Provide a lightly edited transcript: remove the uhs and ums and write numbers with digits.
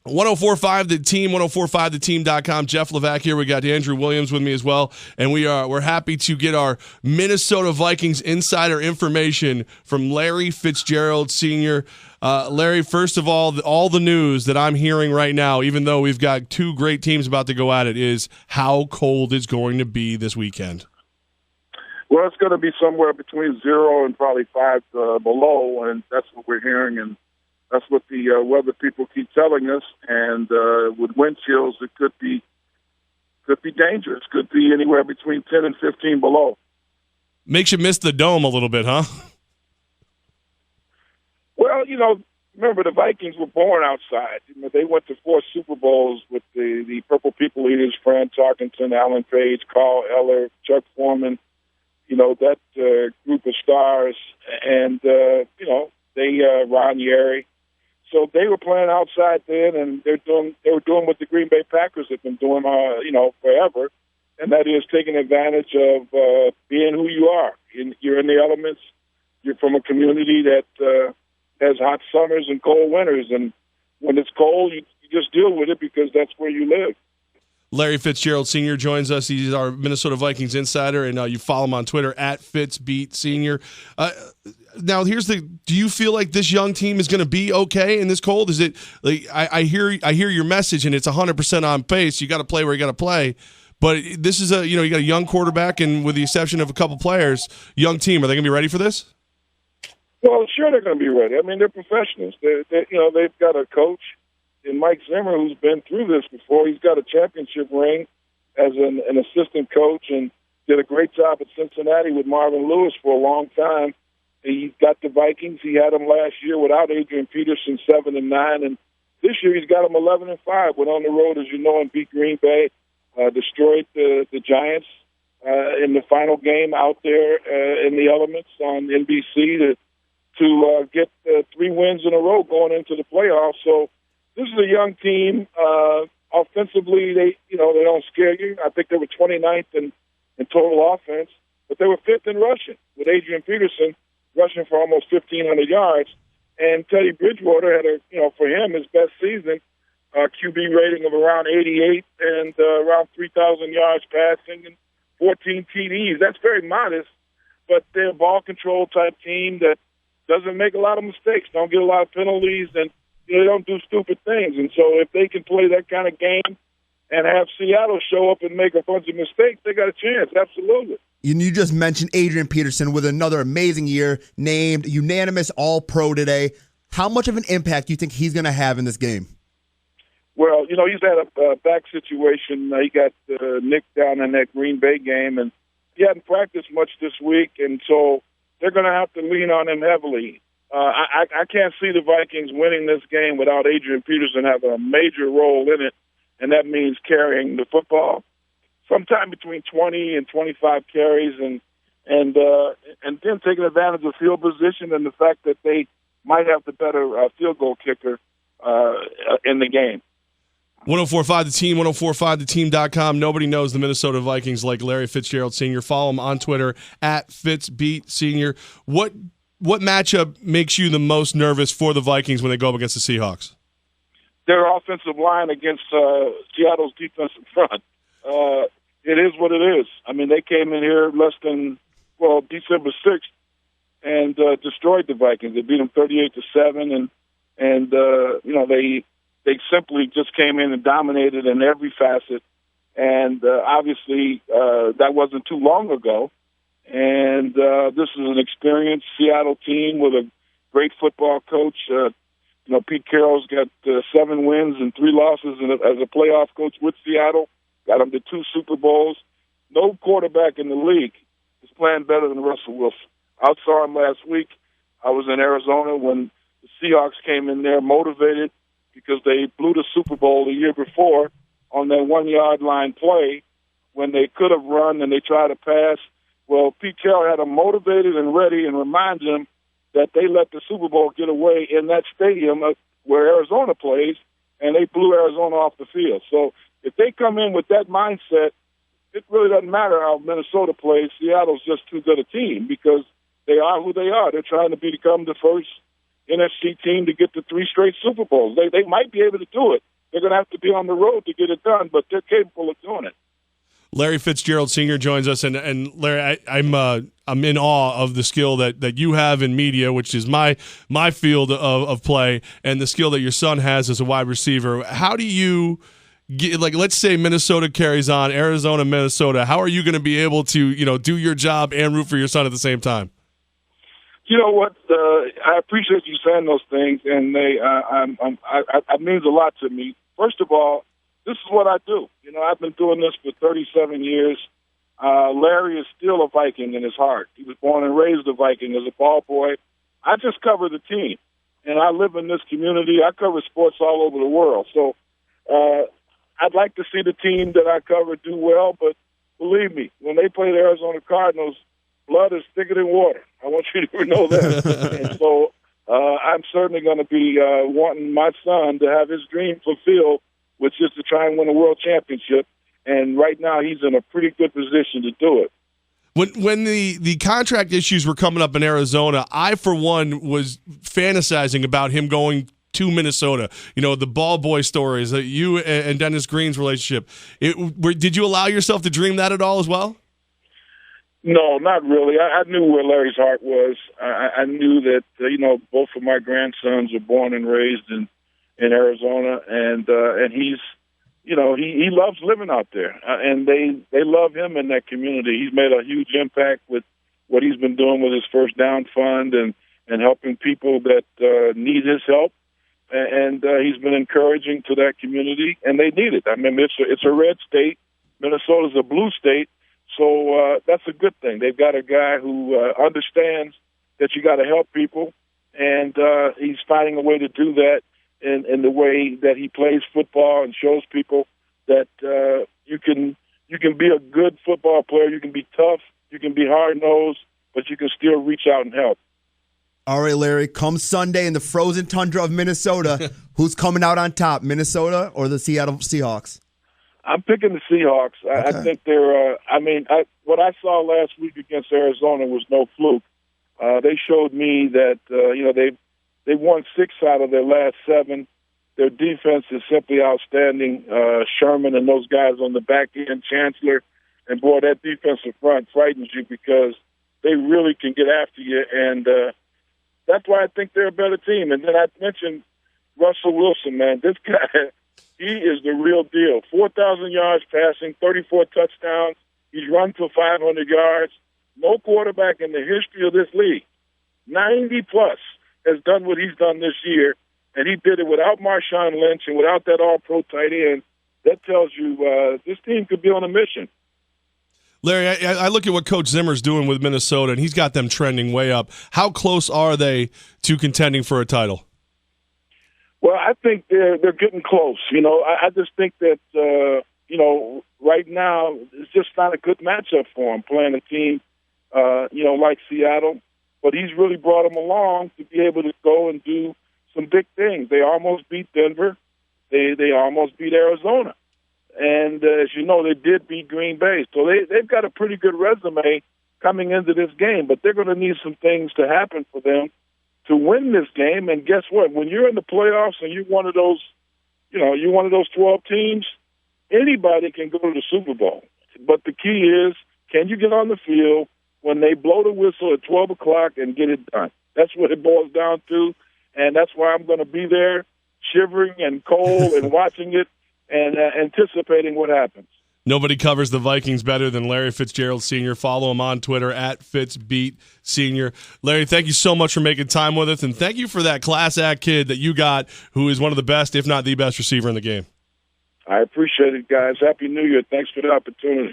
1045 The Team, 1045theteam.com. Jeff Levac here. We got Andrew Williams with me as well, and we're happy to get our Minnesota Vikings insider information from Larry Fitzgerald Sr. Larry, first of all the news that I'm hearing right now, even though we've got two great teams about to go at it, is how cold it's going to be this weekend. Well, it's going to be somewhere between 0 and probably 5 below, and that's what we're hearing, and that's what the weather people keep telling us. And with wind chills, it could be dangerous. Could be anywhere between 10 and 15 below. Makes you miss the dome a little bit, huh? Well, remember the Vikings were born outside. They went to 4 Super Bowls with the Purple People Eaters, Fran Tarkenton, Alan Page, Carl Eller, Chuck Foreman. That group of stars, and Ron Yeri. So they were playing outside then, and they were doing what the Green Bay Packers have been doing, forever, and that is taking advantage of being who you are. You're in the elements. You're from a community that has hot summers and cold winters, and when it's cold, you just deal with it because that's where you live. Larry Fitzgerald Sr. joins us. He's our Minnesota Vikings insider, and you follow him on Twitter at FitzBeatSenior. Now, do you feel like this young team is going to be okay in this cold? Is it like I hear your message, and it's 100% on pace. You got to play where you got to play, but this is you got a young quarterback, and with the exception of a couple players, young team. Are they going to be ready for this? Well, sure, they're going to be ready. I mean, they're professionals. They've got a coach. And Mike Zimmer, who's been through this before, he's got a championship ring as an assistant coach and did a great job at Cincinnati with Marvin Lewis for a long time. He got the Vikings. He had them last year without Adrian Peterson, 7-9, and this year he's got them 11-5. Went on the road, as you know, and beat Green Bay, destroyed the Giants in the final game out there in the elements on NBC to get 3 wins in a row going into the playoffs. So. This is a young team. Offensively, they don't scare you. I think they were 29th in total offense, but they were 5th in rushing with Adrian Peterson rushing for almost 1,500 yards. And Teddy Bridgewater had for him, his best season, QB rating of around 88 and around 3,000 yards passing and 14 TDs. That's very modest, but they're a ball control type team that doesn't make a lot of mistakes, don't get a lot of penalties, and they don't do stupid things. And so if they can play that kind of game and have Seattle show up and make a bunch of mistakes, they got a chance, absolutely. You just mentioned Adrian Peterson with another amazing year, named unanimous All-Pro today. How much of an impact do you think he's going to have in this game? Well, he's had a back situation. He got nicked down in that Green Bay game, and he hadn't practiced much this week, and so they're going to have to lean on him heavily. I can't see the Vikings winning this game without Adrian Peterson having a major role in it, and that means carrying the football, sometime between 20 and 25 carries, and then taking advantage of field position and the fact that they might have the better field goal kicker in the game. 1045 The Team, 1045theteam.com. Nobody knows the Minnesota Vikings like Larry Fitzgerald Sr. Follow him on Twitter at FitzBeatSenior. What matchup makes you the most nervous for the Vikings when they go up against the Seahawks? Their offensive line against Seattle's defensive front. It is what it is. I mean, they came in here December 6th and destroyed the Vikings. They beat them 38-7, and they simply just came in and dominated in every facet. And obviously, that wasn't too long ago. And this is an experienced Seattle team with a great football coach. Pete Carroll's got 7 wins and 3 losses as a playoff coach with Seattle. Got him to 2 Super Bowls. No quarterback in the league is playing better than Russell Wilson. I saw him last week. I was in Arizona when the Seahawks came in there motivated because they blew the Super Bowl the year before on that 1-yard line play when they could have run and they tried to pass. Well, Pete Carroll had them motivated and ready and reminded them that they let the Super Bowl get away in that stadium where Arizona plays, and they blew Arizona off the field. So if they come in with that mindset, it really doesn't matter how Minnesota plays. Seattle's just too good a team because they are who they are. They're trying to become the first NFC team to get to 3 straight Super Bowls. They might be able to do it, They're going to have to be on the road to get it done, but they're capable of doing it. Larry Fitzgerald Sr. joins us, and Larry, I'm in awe of the skill that you have in media, which is my field of play, and the skill that your son has as a wide receiver. How do you get, like, let's say Minnesota carries on, Arizona, Minnesota. How are you going to be able to do your job and root for your son at the same time? You know what? I appreciate you saying those things, and it means a lot to me. First of all, this is what I do. I've been doing this for 37 years. Larry is still a Viking in his heart. He was born and raised a Viking as a ball boy. I just cover the team, and I live in this community. I cover sports all over the world. So I'd like to see the team that I cover do well, but believe me, when they play the Arizona Cardinals, blood is thicker than water. I want you to know that. And so I'm certainly going to be wanting my son to have his dream fulfilled, which is to try and win a world championship. And right now he's in a pretty good position to do it. When the contract issues were coming up in Arizona, I, for one, was fantasizing about him going to Minnesota. The ball boy stories, you and Dennis Green's relationship. Did you allow yourself to dream that at all as well? No, not really. I knew where Larry's heart was. I knew that, both of my grandsons were born and raised in Arizona, and he's, he loves living out there, and they love him in that community. He's made a huge impact with what he's been doing with his First Down Fund and helping people that need his help, and he's been encouraging to that community, and they need it. I mean, it's a red state. Minnesota's a blue state. So that's a good thing. They've got a guy who understands that you got to help people, and he's finding a way to do that in the way that he plays football and shows people that you can be a good football player. You can be tough. You can be hard-nosed, but you can still reach out and help. All right, Larry, come Sunday in the frozen tundra of Minnesota, who's coming out on top, Minnesota or the Seattle Seahawks? I'm picking the Seahawks. Okay. I think they're. What I saw last week against Arizona was no fluke. They showed me that they've won 6 out of their last 7. Their defense is simply outstanding. Sherman and those guys on the back end, Chancellor, and boy, that defensive front frightens you because they really can get after you, and that's why I think they're a better team. And then I mentioned Russell Wilson, man. This guy. He is the real deal. 4,000 yards passing, 34 touchdowns. He's run for 500 yards. No quarterback in the history of this league, 90-plus, has done what he's done this year, and he did it without Marshawn Lynch and without that all-pro tight end. That tells you this team could be on a mission. Larry, I look at what Coach Zimmer's doing with Minnesota, and he's got them trending way up. How close are they to contending for a title? Well, I think they're getting close. I just think that right now it's just not a good matchup for him playing a team, like Seattle. But he's really brought them along to be able to go and do some big things. They almost beat Denver. They almost beat Arizona, and as you know, they did beat Green Bay. So they've got a pretty good resume coming into this game. But they're going to need some things to happen for them to win this game. And guess what? When you're in the playoffs and you're one of those, you're one of those 12 teams, anybody can go to the Super Bowl. But the key is, can you get on the field when they blow the whistle at 12 o'clock and get it done? That's what it boils down to. And that's why I'm going to be there shivering and cold and watching it and anticipating what happens. Nobody covers the Vikings better than Larry Fitzgerald Sr. Follow him on Twitter at FitzBeat Sr. Larry, thank you so much for making time with us, and thank you for that class act kid that you got who is one of the best, if not the best receiver in the game. I appreciate it, guys. Happy New Year. Thanks for the opportunity.